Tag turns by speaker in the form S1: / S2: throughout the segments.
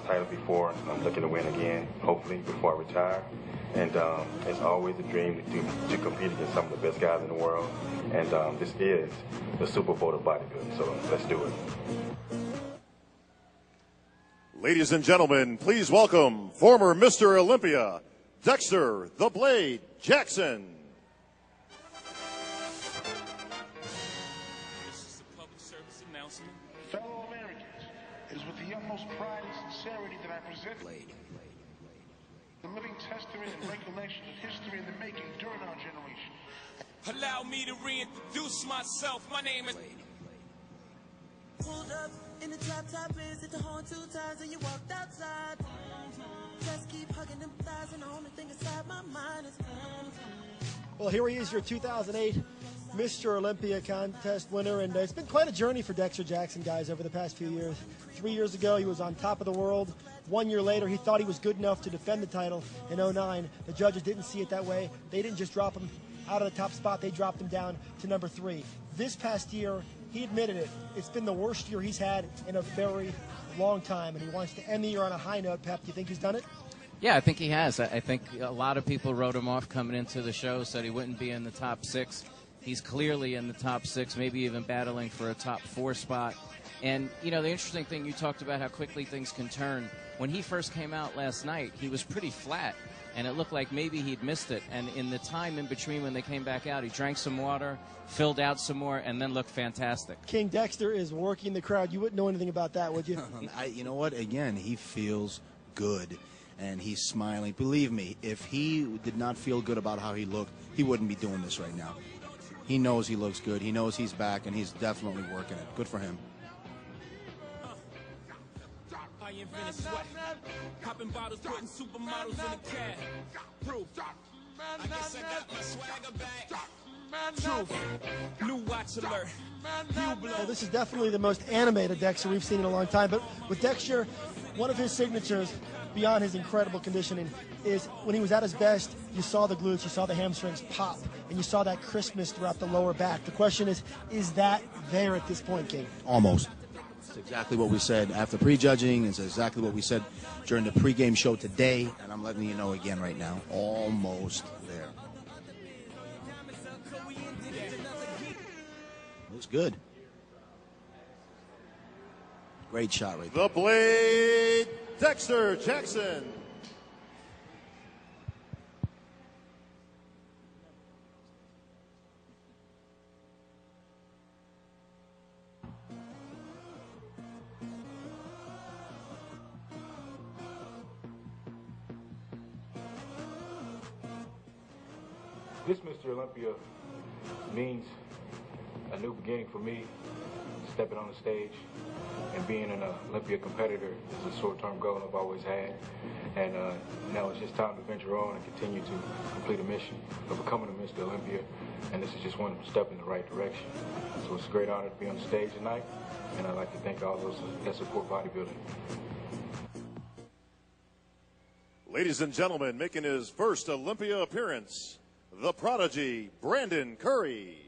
S1: title before. I'm looking to win again, hopefully, before I retire. And it's always a dream to compete against some of the best guys in the world. And this is the Super Bowl of bodybuilding, so let's do it.
S2: Ladies and gentlemen, please welcome former Mr. Olympia, Dexter "The Blade" Jackson.
S3: This is a public service announcement.
S4: Fellow Americans, it is with the utmost pride and sincerity that I present the living testament and recollection of history in the making during our generation.
S3: Allow me to reintroduce myself. My name is...
S5: Pulled up in the top is at the horn 2 times and you walked outside. Just keep hugging them thighs and the only thing inside my mind is...
S6: Well, here he is, your 2008 Mr. Olympia contest winner, and it's been quite a journey for Dexter Jackson, guys, over the past few years. 3 years ago, he was on top of the world. 1 year later, he thought he was good enough to defend the title in 2009. The judges didn't see it that way. They didn't just drop him out of the top spot. They dropped him down to number 3. This past year, he admitted it. It's been the worst year he's had in a very long time, and he wants to end the year on a high note. Pep, do you think he's done it?
S7: Yeah, I think he has. I think a lot of people wrote him off coming into the show, said he wouldn't be in the top 6. He's clearly in the top 6, maybe even battling for a top 4 spot. And, you know, the interesting thing, you talked about how quickly things can turn. When he first came out last night, he was pretty flat, and it looked like maybe he'd missed it. And in the time in between when they came back out, he drank some water, filled out some more, and then looked fantastic.
S6: King Dexter is working the crowd. You wouldn't know anything about that, would you?
S8: You know what? Again, he feels good, and he's smiling. Believe me, if he did not feel good about how he looked, he wouldn't be doing this right now. He knows he looks good. He knows he's back, and he's definitely working it. Good for him.
S3: I invented sweat. Popping bottles, putting supermodels in a cab. Proof. I guess I got my swagger back. Truth. New watch alert.
S6: Well, this is definitely the most animated Dexter we've seen in a long time. But with Dexter, one of his signatures, beyond his incredible conditioning, is when he was at his best, you saw the glutes, you saw the hamstrings pop, and you saw that crispness throughout the lower back. The question is that there at this point, King?
S8: Almost. It's exactly what we said after prejudging. It's exactly what we said during the pregame show today, and I'm letting you know again right now. Almost there. Looks good. Great shot right there.
S2: The Blade, Dexter Jackson.
S1: This Mr. Olympia means a new beginning for me. Stepping on the stage and being an Olympia competitor is a short-term goal I've always had. And now it's just time to venture on and continue to complete a mission of becoming a Mr. Olympia. And this is just one step in the right direction. So it's a great honor to be on the stage tonight. And I'd like to thank all those that support bodybuilding.
S2: Ladies and gentlemen, making his first Olympia appearance, the prodigy, Brandon Curry.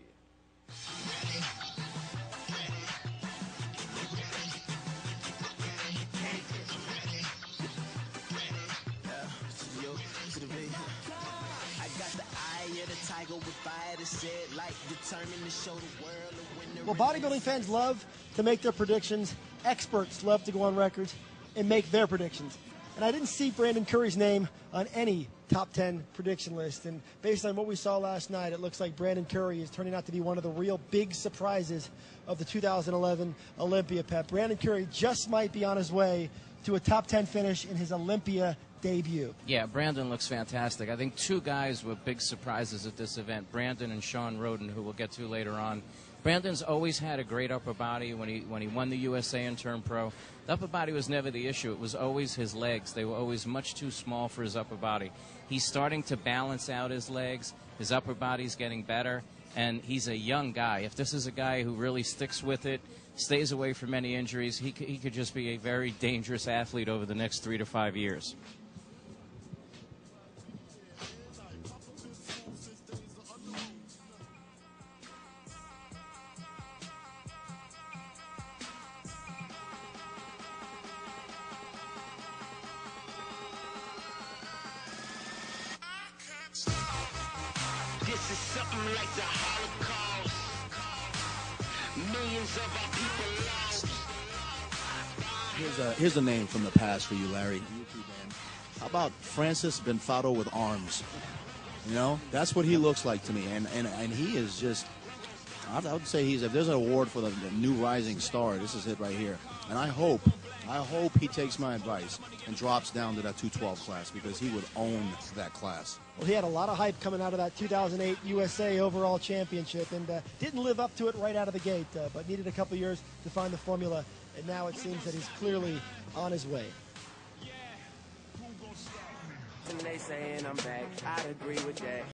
S6: Well, bodybuilding fans love to make their predictions. Experts love to go on records and make their predictions. And I didn't see Brandon Curry's name on any top 10 prediction list. And based on what we saw last night, it looks like Brandon Curry is turning out to be one of the real big surprises of the 2011 Olympia, Pep. Brandon Curry just might be on his way to a top 10 finish in his Olympia debut.
S7: Yeah, Brandon looks fantastic. I think two guys were big surprises at this event, Brandon and Sean Roden, who we'll get to later on. Brandon's always had a great upper body. When he won the USA and turned pro, the upper body was never the issue. It was always his legs. They were always much too small for his upper body. He's starting to balance out his legs. His upper body's getting better, and he's a young guy. If this is a guy who really sticks with it, stays away from any injuries, he could just be a very dangerous athlete over the next 3 to 5 years.
S9: This is something like the Holocaust. Millions of our people lost.
S8: Here's a name from the past for you, Larry. You too, Dan. How about Francis Benfato with arms? You know, that's what he looks like to me, and he is just. I would say if there's an award for the new rising star, this is it right here. And I hope he takes my advice and drops down to that 212 class, because he would own that class.
S6: Well, he had a lot of hype coming out of that 2008 USA Overall Championship, and didn't live up to it right out of the gate, but needed a couple years to find the formula, and now it seems that he's clearly on his way.
S10: They saying I'm back, I'd agree with that.